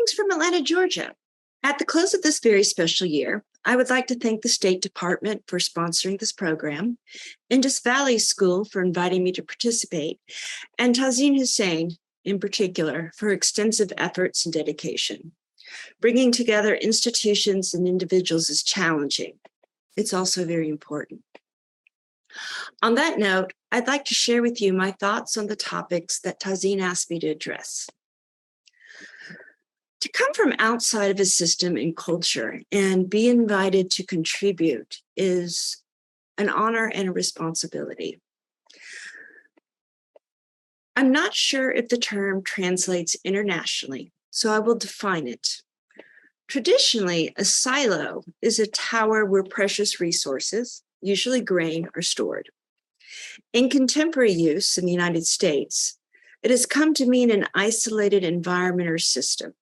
Greetings from Atlanta, Georgia. At the close of this very special year, I would like to thank the State Department for sponsoring this program, Indus Valley School for inviting me to participate, and Tazeen Hussein, in particular, for extensive efforts and dedication. Bringing together institutions and individuals is challenging. It's also very important. On that note, I'd like to share with you my thoughts on the topics that Tazeen asked me to address. To come from outside of a system and culture and be invited to contribute is an honor and a responsibility. I'm not sure if the term translates internationally, so I will define it. Traditionally, a silo is a tower where precious resources, usually grain, are stored. In contemporary use in the United States, it has come to mean an isolated environment or system,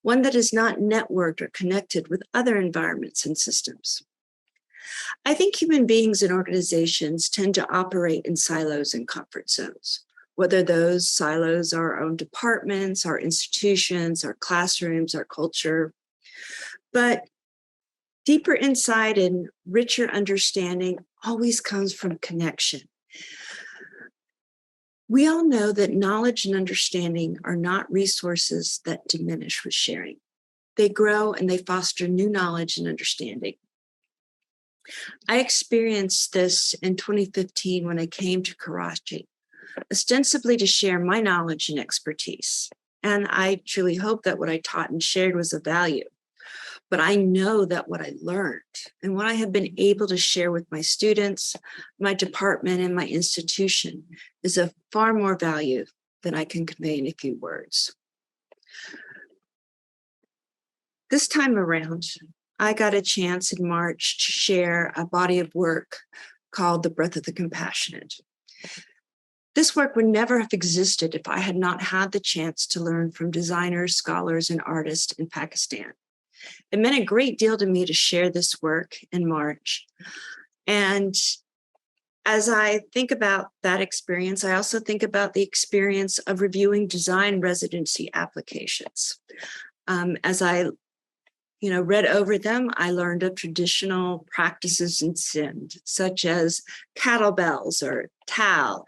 one that is not networked or connected with other environments and systems. I think human beings and organizations tend to operate in silos and comfort zones, whether those silos are our own departments, our institutions, our classrooms, our culture. But deeper insight and richer understanding always comes from connection. We all know that knowledge and understanding are not resources that diminish with sharing. They grow and they foster new knowledge and understanding. I experienced this in 2015 when I came to Karachi, ostensibly to share my knowledge and expertise. And I truly hope that what I taught and shared was of value. But I know that what I learned and what I have been able to share with my students, my department, and my institution is of far more value than I can convey in a few words. This time around, I got a chance in March to share a body of work called The Breath of the Compassionate. This work would never have existed if I had not had the chance to learn from designers, scholars, and artists in Pakistan. It meant a great deal to me to share this work in March. And as I think about that experience, I also think about the experience of reviewing design residency applications. As I read over them, I learned of traditional practices in Sindh, such as cattle bells or tal,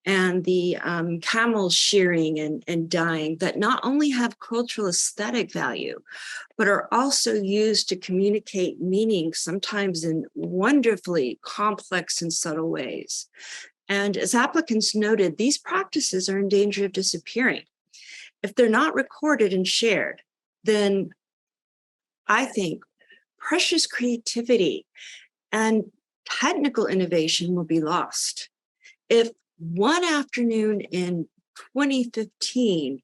and the camel shearing and dyeing that not only have cultural aesthetic value, but are also used to communicate meaning, sometimes in wonderfully complex and subtle ways. And as applicants noted, these practices are in danger of disappearing. If they're not recorded and shared, then I think precious creativity and technical innovation will be lost. If one afternoon in 2015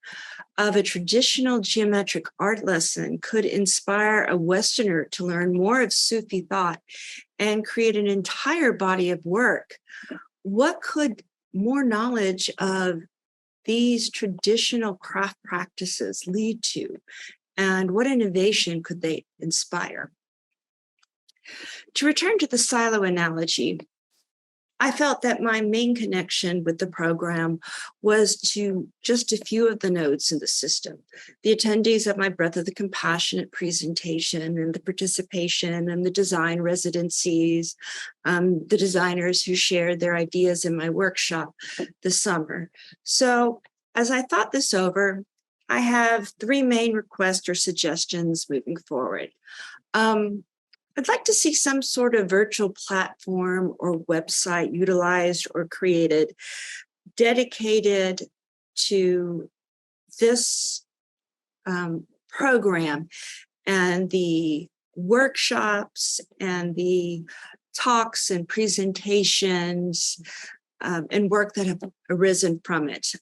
of a traditional geometric art lesson could inspire a Westerner to learn more of Sufi thought and create an entire body of work, what could more knowledge of these traditional craft practices lead to? And what innovation could they inspire? To return to the silo analogy, I felt that my main connection with the program was to just a few of the nodes in the system. The attendees of my Breath of the Compassionate presentation and the participation and the design residencies, the designers who shared their ideas in my workshop this summer. So as I thought this over, I have three main requests or suggestions moving forward. I'd like to see some sort of virtual platform or website utilized or created dedicated to this program and the workshops and the talks and presentations and work that have arisen from it.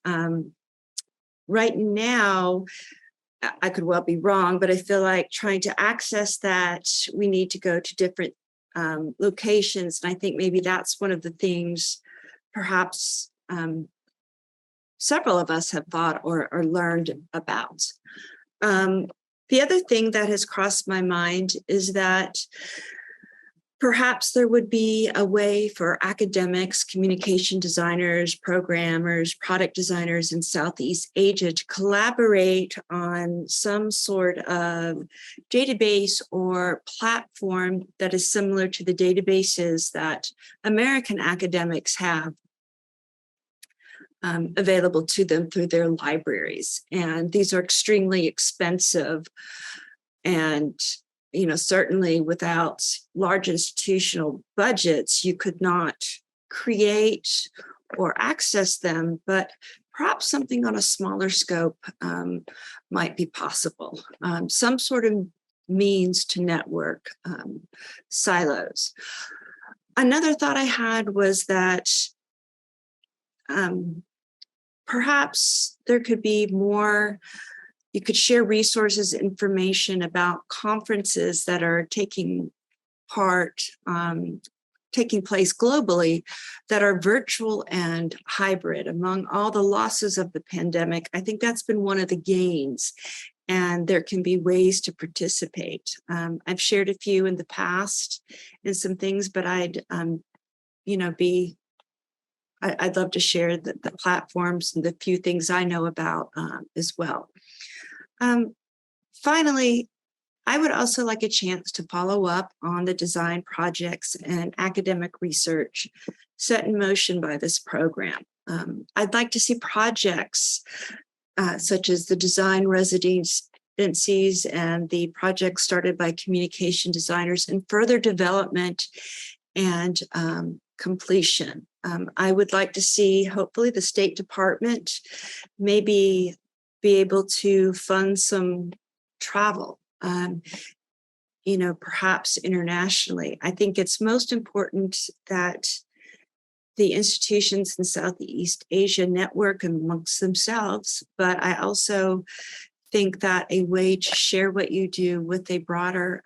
Right now, I could well be wrong, but I feel like trying to access that, we need to go to different locations. And I think maybe that's one of the things perhaps several of us have thought or learned about. The other thing that has crossed my mind is that Perhaps there would be a way for academics, communication designers, programmers, product designers in Southeast Asia to collaborate on some sort of database or platform that is similar to the databases that American academics have available to them through their libraries. And these are extremely expensive, and certainly without large institutional budgets, you could not create or access them, but perhaps something on a smaller scope might be possible. Some sort of means to network silos. Another thought I had was that perhaps there could be more. You could share resources, information about conferences that are taking place globally that are virtual and hybrid. Among all the losses of the pandemic, I think that's been one of the gains, and there can be ways to participate. I've shared a few in the past and some things, but I'd love to share the platforms and the few things I know about as well. Finally, I would also like a chance to follow up on the design projects and academic research set in motion by this program. I'd like to see projects such as the design residencies and the projects started by communication designers in further development and completion. I would like to see, hopefully, the State Department maybe be able to fund some travel, perhaps internationally. I think it's most important that the institutions in Southeast Asia network amongst themselves, but I also think that a way to share what you do with a broader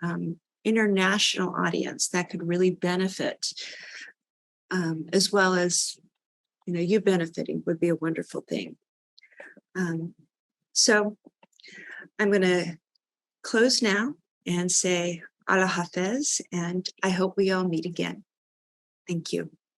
international audience that could really benefit, as well as you benefiting, would be a wonderful thing. So I'm going to close now and say Allah Hafez, and I hope we all meet again. Thank you.